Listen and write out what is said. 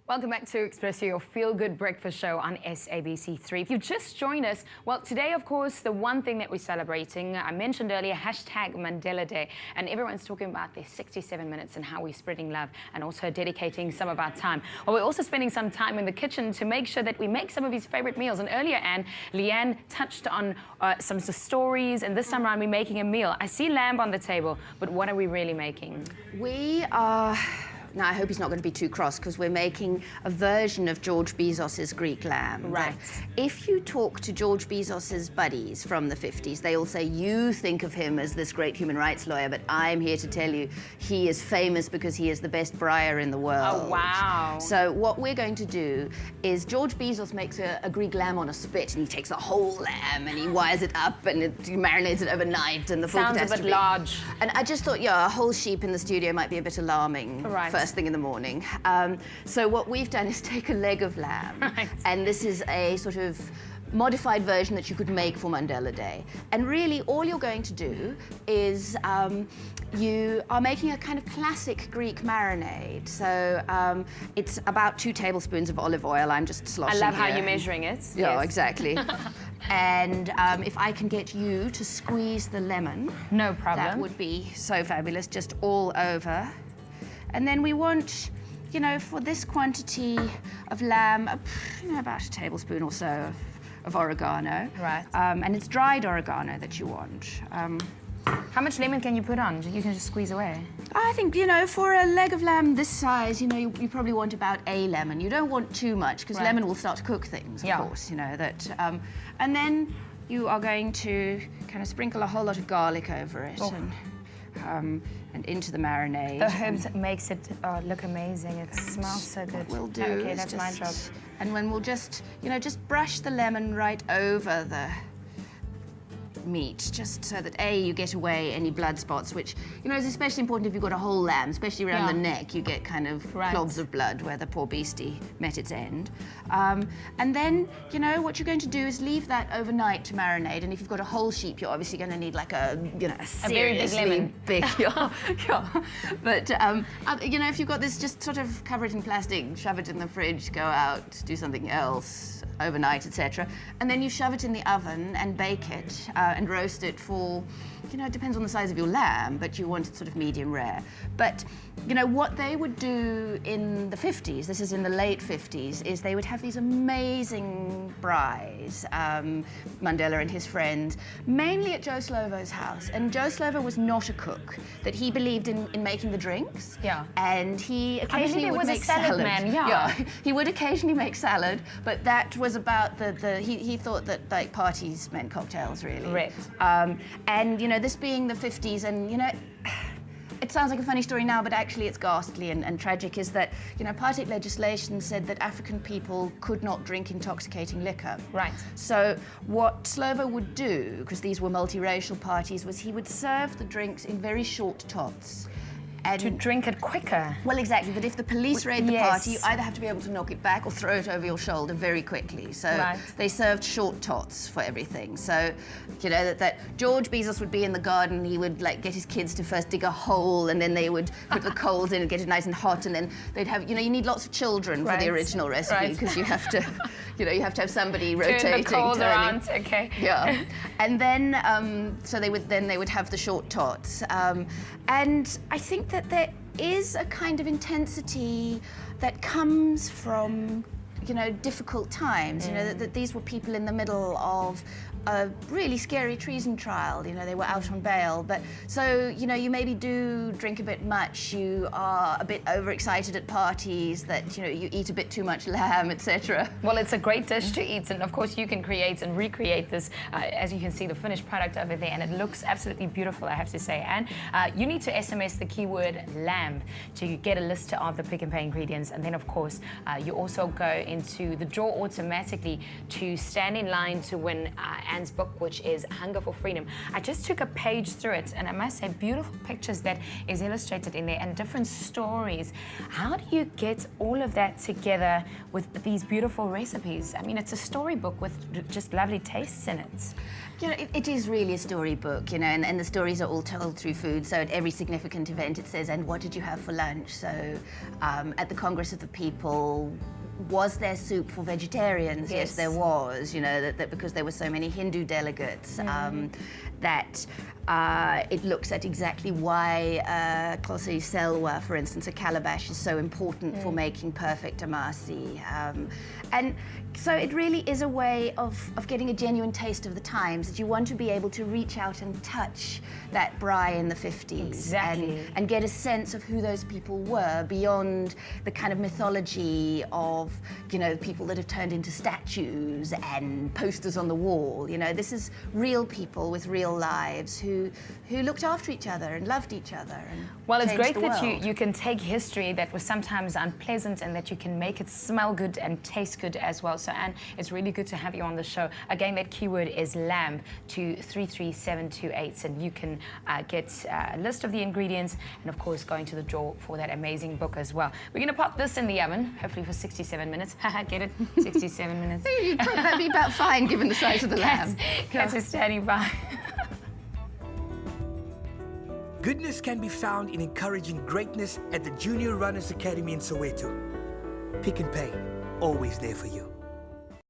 Welcome back to Expresso, your feel-good breakfast show on SABC3. If you just joined us, well, today, of course, the one thing that we're celebrating, I mentioned earlier, hashtag Mandela Day, and everyone's talking about their 67 minutes and how we're spreading love and also dedicating some of our time. Well, we're also spending some time in the kitchen to make sure that we make some of his favorite meals. And earlier, leigh-anne touched on some stories, and this time around, we're making a meal. I see lamb on the table, but what are we really making? We are... Now, I hope he's not going to be too cross because we're making a version of George Bizos's Greek lamb. Right. If you talk to George Bizos's buddies from the 50s, they all say, you think of him as this great human rights lawyer, but I'm here to tell you he is famous because he is the best briar in the world. Oh, wow. So what we're going to do is George Bizos makes a Greek lamb on a spit, and he takes the whole lamb and he wires it up and he marinates it overnight, and the food sounds a bit large. And I just thought, yeah, a whole sheep in the studio might be a bit alarming. Right. First thing in the morning. So what we've done is take a leg of lamb, right. And this is a sort of modified version that you could make for Mandela Day. And really, all you're going to do is you are making a kind of classic Greek marinade. So it's about 2 tablespoons of olive oil. I'm just sloshing I love here. how you're measuring it. Yeah, yes. Exactly. And if I can get you to squeeze the lemon, no problem. that would be so fabulous, just all over. And then we want, you know, for this quantity of lamb, about a tablespoon or so of oregano. Right. And it's dried oregano that you want. How much lemon can you put on? You can just squeeze away. I think, you know, for a leg of lamb this size, you know, you probably want about a lemon. You don't want too much because lemon will start to cook things, of course, you know, that. And then you are going to kind of sprinkle a whole lot of garlic over it. And into the marinade. The herbs makes it look amazing. It smells so good. What we'll do okay, is that's my job. And when we'll just, you know, just brush the lemon right over the meat, just so that you get away any blood spots, which, you know, is especially important if you've got a whole lamb, especially around the neck. You get kind of clogs of blood where the poor beastie met its end. And then, you know, what you're going to do is leave that overnight to marinate. And if you've got a whole sheep, you're obviously going to need like a, you know, a seriously very big lemon. yeah. But, you know, if you've got this, just sort of cover it in plastic, shove it in the fridge, go out, do something else overnight, etc. And then you shove it in the oven and bake it and roast it for, you know, it depends on the size of your lamb, but you want it sort of medium rare. But, you know, what they would do in the 50s, this is in the late 50s, is they would have these amazing braais, Mandela and his friends, mainly at Joe Slovo's house. And Joe Slovo was not a cook, that he believed in making the drinks. Yeah. And he occasionally would make salad. salad. Man, yeah. He would occasionally make salad, but that was about he thought that like parties meant cocktails, really. Right. And, you know, this being the 50s, and, you know, it sounds like a funny story now, but actually it's ghastly and tragic, is that, you know, apartheid legislation said that African people could not drink intoxicating liquor. Right. So what Slovo would do, because these were multiracial parties, was he would serve the drinks in very short tots. And to drink it quicker. Well, exactly, but if the police raid the party, you either have to be able to knock it back or throw it over your shoulder very quickly. So they served short tots for everything. So, you know, that George Bizos would be in the garden, he would like get his kids to first dig a hole, and then they would put the coals in and get it nice and hot, and then they'd have, you know, you need lots of children for the original recipe, because you have to, you know, you have to have somebody rotating. Turn the coals around, okay. Yeah. And then, so they would have the short tots. And I think that there is a kind of intensity that comes from, you know, difficult times. You know, that these were people in the middle of a really scary treason trial. You know, they were out on bail. But so, you know, you maybe do drink a bit much. You are a bit overexcited at parties, that, you know, you eat a bit too much lamb, etc. Well, it's a great dish to eat, and of course you can create and recreate this. As you can see, the finished product over there, and it looks absolutely beautiful, I have to say. And you need to SMS the keyword lamb to get a list of the Pick n Pay ingredients, and then of course you also go into the draw automatically to stand in line to win Leigh-Anne's book, which is Hunger for Freedom. I just took a page through it, and I must say, beautiful pictures that is illustrated in there and different stories. How do you get all of that together with these beautiful recipes? I mean, it's a storybook with just lovely tastes in it. You know, it is really a storybook, you know, and the stories are all told through food. So at every significant event it says, and what did you have for lunch? So at the Congress of the People, was there soup for vegetarians? Yes, there was, you know, that because there were so many Hindu delegates, that it looks at exactly why Xhosa selwa, for instance, a calabash, is so important for making perfect amasi. And so it really is a way of getting a genuine taste of the times, that you want to be able to reach out and touch that braai in the 50s and get a sense of who those people were beyond the kind of mythology of, you know, people that have turned into statues and posters on the wall. You know, this is real people with real lives who looked after each other and loved each other. And well, it's great that you can take history that was sometimes unpleasant and that you can make it smell good and taste good as well. So, Anne, it's really good to have you on the show. Again, that keyword is lamb to 33728, and you can get a list of the ingredients and, of course, going to the draw for that amazing book as well. We're going to pop this in the oven, hopefully for 67 minutes. Get it? 67 minutes. That'd be about fine, given the size of the lamb. Cats are standing by. Goodness can be found in encouraging greatness at the Junior Runners Academy in Soweto. Pick and Pay, always there for you.